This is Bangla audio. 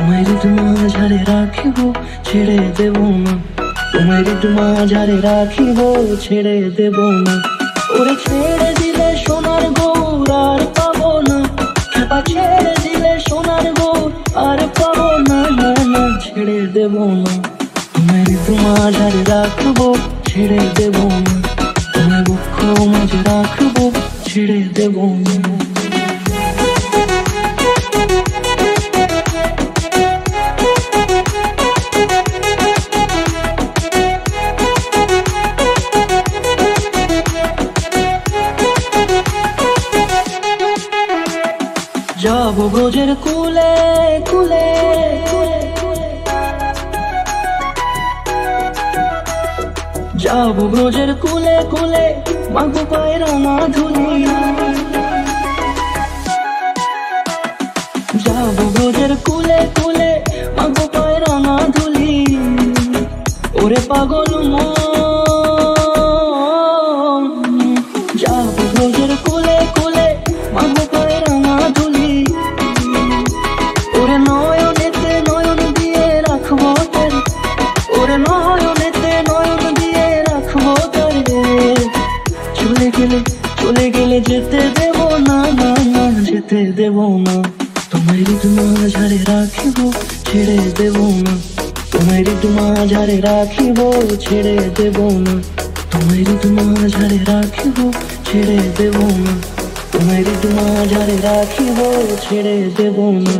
তোমায় মাঝারে রাখিব ছেড়ে দেব না, তোমায় মাঝারে রাখিব ছেড়ে দেব না। ওরে ছেড়ে দিলে সোনার গৌর আর পাবো না, খেপা ছেড়ে দিলে সোনার গৌর আর পাবো না, না না ছেড়ে দেব না। তোমায় মাঝারে রাখবো ছেড়ে দেব না, তোমায় বক্ষ মাঝে রাখবো ছেড়ে দেব না। যাব ব্রজের কুলে কুলে, যাব ব্রজের কুলে কুলে, মাগো পায়ের রাঙা ধুলি। যাব ব্রজের কুলে কুলে, মাগো পায়ের রাঙা ধুলি। ওরে পাগল মন, যাব ব্রজের কুলে কুলে, মাগো পায়ের রাঙা ধুলি। ওরে নয়নেতে নয়ন দিয়ে রাখবো তারে, ওরে নয়নেতে নয়ন দিয়ে রাখবো তারে। চলে গেলে চলে গেলে যেতে দেব না, না না যেতে দেব না। তোমায় মাঝারে রাখিব ছেড়ে দেব না, তোমায় মাঝারে রাখিব ছেড়ে দেব না। তোমায় মাঝারে রাখিব ছেড়ে দেব না, তোমায় মাঝারে রাখিব ছেড়ে দেব না।